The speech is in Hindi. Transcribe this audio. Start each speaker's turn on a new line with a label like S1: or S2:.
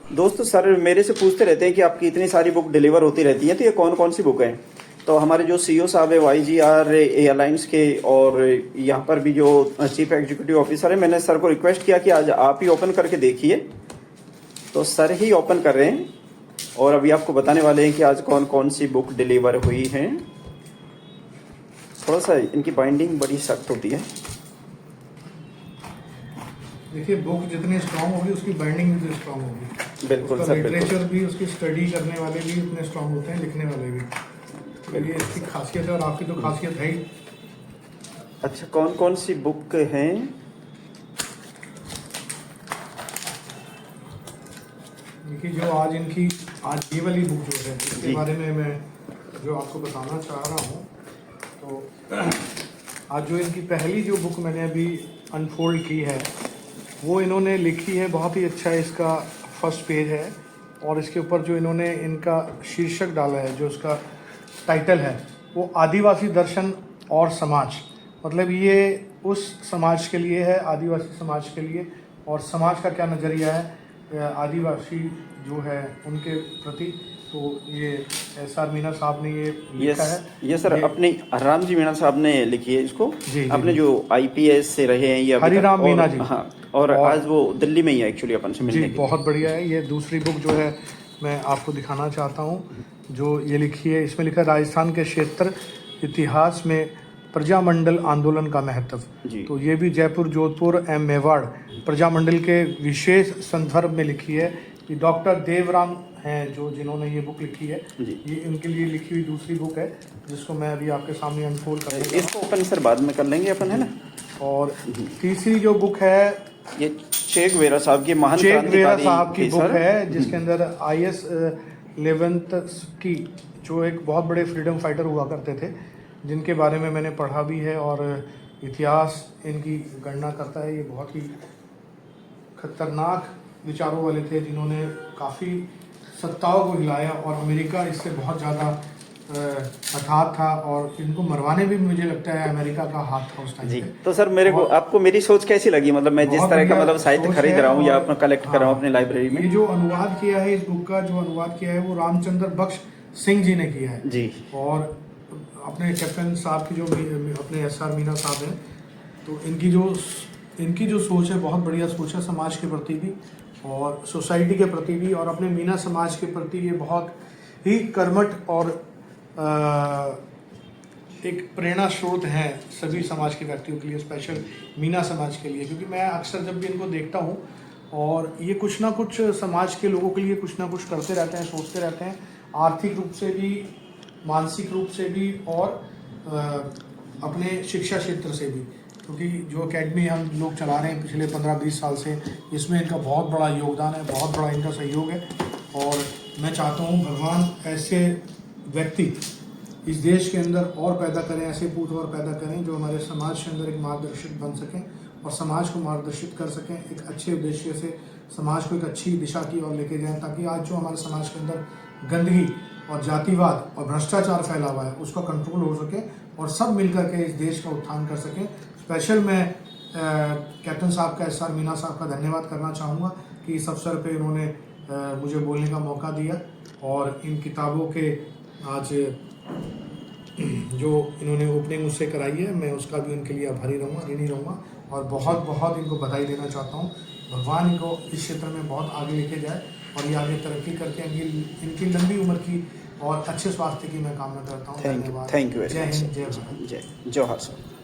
S1: दोस्त सर मेरे से पूछते रहते हैं कि आपकी इतनी सारी बुक डिलीवर होती रहती हैं, तो ये कौन कौन सी बुक हैं। तो हमारे जो सीईओ साहब है YGR एयरलाइंस के, और यहाँ पर भी जो चीफ एग्जीक्यूटिव ऑफिसर है, मैंने सर को रिक्वेस्ट किया कि आज आप ही ओपन करके देखिए। तो सर ही ओपन कर रहे हैं और अभी आपको बताने वाले हैं कि आज कौन कौन सी बुक डिलीवर हुई हैं। थोड़ा सा इनकी बाइंडिंग बड़ी सख्त होती है।
S2: देखिए, बुक जितनी स्ट्रांग होगी उसकी बाइंडिंग भी तो स्ट्रांग होगी।
S1: बिल्कुल सर,
S2: लिटरेचर भी, उसकी स्टडी करने वाले भी उतने स्ट्रांग होते हैं, लिखने वाले भी। तो ये इसकी खासियत है और आपकी तो खासियत है ही।
S1: अच्छा, कौन कौन सी बुक हैं?
S2: देखिए, जो आज ये वाली बुक जो है इसके बारे में मैं जो आपको बताना चाह रहा हूँ, तो आज जो इनकी पहली जो बुक मैंने अभी अनफोल्ड की है वो इन्होंने लिखी है। बहुत ही अच्छा इसका फर्स्ट पेज है और इसके ऊपर जो इन्होंने इनका शीर्षक डाला है, जो इसका टाइटल है वो आदिवासी दर्शन और समाज। मतलब ये उस समाज के लिए है, आदिवासी समाज के लिए, और समाज का क्या नज़रिया है आदिवासी जो है उनके प्रति। तो ये SR मीना साहब ने ये लिखा है।
S1: ये सर अपने हरिराम जी मीना साहब ने लिखी है इसको।
S2: जी,
S1: अपने जो IPS से रहे हैं ये
S2: हरिराम मीना जी।
S1: हाँ, और आज वो दिल्ली में ही है एक्चुअली अपन से मिलने
S2: जी, बहुत बढ़िया है। ये दूसरी बुक जो है मैं आपको दिखाना चाहता हूँ, जो ये लिखी है। इसमें लिखा है राजस्थान के क्षेत्र इतिहास में प्रजामंडल आंदोलन का महत्व। तो ये भी जयपुर, जोधपुर एवं मेवाड़ प्रजामंडल के विशेष संदर्भ में लिखी है। ये डॉक्टर देवराम हैं जिन्होंने ये बुक लिखी है। ये इनके लिए लिखी हुई दूसरी बुक है जिसको मैं अभी आपके सामने अनफोल्ड कर रहा हूं।
S1: इसको अपन सर बाद में कर लेंगे अपन, है ना।
S2: और तीसरी जो बुक है
S1: ये चे गुवेरा साहब की, महान
S2: चे गुवेरा साहब की बुक है, जिसके अंदर IS 11 की जो एक बहुत बड़े फ्रीडम फाइटर हुआ करते थे, जिनके बारे में मैंने पढ़ा भी है और इतिहास इनकी गणना करता है। ये बहुत ही खतरनाक विचारों वाले थे जिन्होंने काफ़ी सत्ताओं को हिलाया और अमेरिका इससे बहुत ज़्यादा हताहत था और इनको मरवाने भी मुझे लगता है अमेरिका का हाथ था उस टाइम पे।
S1: तो सर मेरे को आपको मेरी सोच कैसी लगी? मतलब मैं जिस तरह का मतलब साहित्य खरीद रहा हूँ या अपना कलेक्ट कर रहा हूँ अपनी लाइब्रेरी में।
S2: ये जो अनुवाद किया है, इस बुक का जो अनुवाद किया है वो रामचंद्र बख्श सिंह जी ने किया है
S1: जी।
S2: और अपने कैप्टन साहब की जो अपने SR मीना साहब हैं, तो इनकी जो सोच है बहुत बढ़िया सोच है, समाज के प्रति भी और सोसाइटी के प्रति भी, और अपने मीना समाज के प्रति ये बहुत ही कर्मठ और एक प्रेरणा स्रोत है सभी समाज के व्यक्तियों के लिए, स्पेशल मीना समाज के लिए। क्योंकि मैं अक्सर जब भी इनको देखता हूँ और ये कुछ ना कुछ समाज के लोगों के लिए कुछ ना कुछ करते रहते हैं, सोचते रहते हैं, आर्थिक रूप से भी, मानसिक रूप से भी और अपने शिक्षा क्षेत्र से भी। क्योंकि जो एकेडमी हम लोग चला रहे हैं पिछले 15-20 साल से, इसमें इनका बहुत बड़ा योगदान है, बहुत बड़ा इनका सहयोग है। और मैं चाहता हूँ भगवान ऐसे व्यक्ति इस देश के अंदर और पैदा करें, ऐसे पूत और पैदा करें जो हमारे समाज के अंदर एक मार्गदर्शक बन सकें और समाज को मार्गदर्शित कर सकें, एक अच्छे उद्देश्य से समाज को एक अच्छी दिशा की ओर लेके जाएं, ताकि आज जो हमारे समाज के अंदर गंदगी और जातिवाद और भ्रष्टाचार फैला हुआ है उसका कंट्रोल हो सके और सब मिलकर के इस देश का उत्थान कर सकें। स्पेशल मैं कैप्टन साहब का, SR मीना साहब का धन्यवाद करना चाहूँगा कि इस अवसर पे उन्होंने मुझे बोलने का मौका दिया और इन किताबों के आज जो इन्होंने ओपनिंग मुझसे कराई है, मैं उसका भी उनके लिए आभारी रहूँगा, ऋणी रहूँगा और बहुत बहुत इनको बधाई देना चाहता हूँ। भगवान इनको इस क्षेत्र में बहुत आगे लेके जाए और ये आगे तरक्की करके इनकी लंबी उम्र की और अच्छे स्वास्थ्य की मैं कामना करता हूँ। धन्यवाद।
S1: Thank you.
S2: जय हिंद, जय भारत।
S1: जय जवाहर सर।